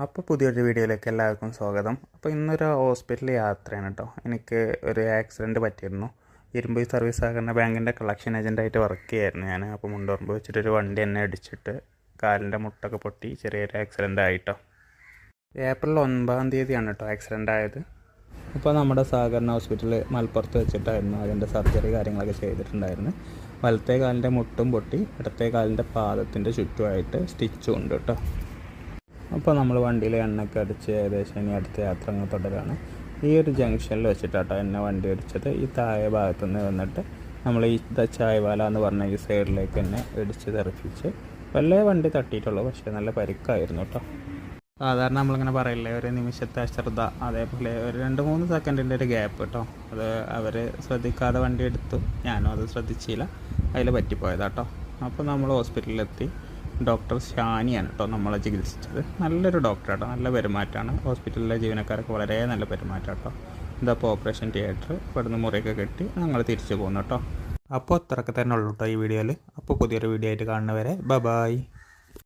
അപ്പോൾ പുതിയൊരു വീഡിയോയിലേക്ക് എല്ലാവർക്കും സ്വാഗതം. അപ്പോൾ ഇന്നൊരു ഹോസ്പിറ്റൽ യാത്രയാണ് കേട്ടോ. എനിക്ക് ഒരു ആക്സിഡൻറ്റ് പറ്റിയിരുന്നു. ഇരുമ്പ് സർവീസ് സഹകരണ ബാങ്കിൻ്റെ കളക്ഷൻ ഏജൻറ്റായിട്ട് വർക്ക് ചെയ്യായിരുന്നു ഞാൻ. അപ്പോൾ മുണ്ടോർമ്പ് വെച്ചിട്ടൊരു വണ്ടി എന്നെ ഇടിച്ചിട്ട് കാലിൻ്റെ മുട്ടൊക്കെ പൊട്ടി ചെറിയൊരു ആക്സിഡൻ്റ് ആയിട്ടോ. ഏപ്രിൽ 9-ാം തീയതിയാണ് കേട്ടോ ആക്സിഡൻ്റ് ആയത്. അപ്പോൾ നമ്മുടെ സഹകരണ ഹോസ്പിറ്റൽ മലപ്പുറത്ത് വെച്ചിട്ടായിരുന്നു അതിൻ്റെ സർജറി കാര്യങ്ങളൊക്കെ ചെയ്തിട്ടുണ്ടായിരുന്നു. വലത്തെ കാലിൻ്റെ മുട്ടും പൊട്ടി, ഇടത്തെ കാലിൻ്റെ പാദത്തിൻ്റെ ചുറ്റുമായിട്ട് സ്റ്റിച്ചും ഉണ്ട് കേട്ടോ. അപ്പോൾ നമ്മൾ വണ്ടിയിൽ എണ്ണയൊക്കെ അടിച്ച് ഏകദേശം ഇനി അടുത്ത യാത്ര അങ്ങ് തുടരാണ്. ഈ ഒരു ജംഗ്ഷനിൽ വെച്ചിട്ടാട്ടോ എന്നെ വണ്ടി ഇടിച്ചത്. ഈ താഴെ ഭാഗത്തു നിന്ന് വന്നിട്ട് നമ്മൾ ഈ ചായവാല എന്ന് പറഞ്ഞ ഈ സൈഡിലേക്ക് തന്നെ ഇടിച്ച് തെറിപ്പിച്ച് വല്ല വണ്ടി തട്ടിയിട്ടുള്ളൂ. പക്ഷേ നല്ല പരിക്കായിരുന്നു കേട്ടോ. സാധാരണ നമ്മളിങ്ങനെ പറയില്ലേ, ഒരു നിമിഷത്തെ അശ്രദ്ധ, അതേപോലെ ഒരു 2-3 സെക്കൻഡിൻ്റെ ഒരു ഗ്യാപ്പ് കേട്ടോ. അത് അവർ ശ്രദ്ധിക്കാതെ വണ്ടി എടുത്തു, ഞാനും അത് ശ്രദ്ധിച്ചില്ല, അതിൽ പറ്റിപ്പോയതാട്ടോ. അപ്പോൾ നമ്മൾ ഹോസ്പിറ്റലിലെത്തി. ഡോക്ടർ ഷാനിയാണ് കേട്ടോ നമ്മളെ ചികിത്സിച്ചത്. നല്ലൊരു ഡോക്ടറാട്ടോ, നല്ല പെരുമാറ്റമാണ്. ഹോസ്പിറ്റലിലെ ജീവനക്കാരൊക്കെ വളരെ നല്ല പെരുമാറ്റം കേട്ടോ. ഇതപ്പോൾ ഓപ്പറേഷൻ തിയേറ്റർ, ഇവിടുന്ന് മുറിയൊക്കെ കെട്ടി ഞങ്ങൾ തിരിച്ചു പോകുന്നു കേട്ടോ. അപ്പോൾ അത്രയൊക്കെ തന്നെ ഉള്ളൂ കേട്ടോ ഈ വീഡിയോയിൽ. അപ്പോൾ പുതിയൊരു വീഡിയോ ആയിട്ട് കാണുന്നവരെ ബൈ.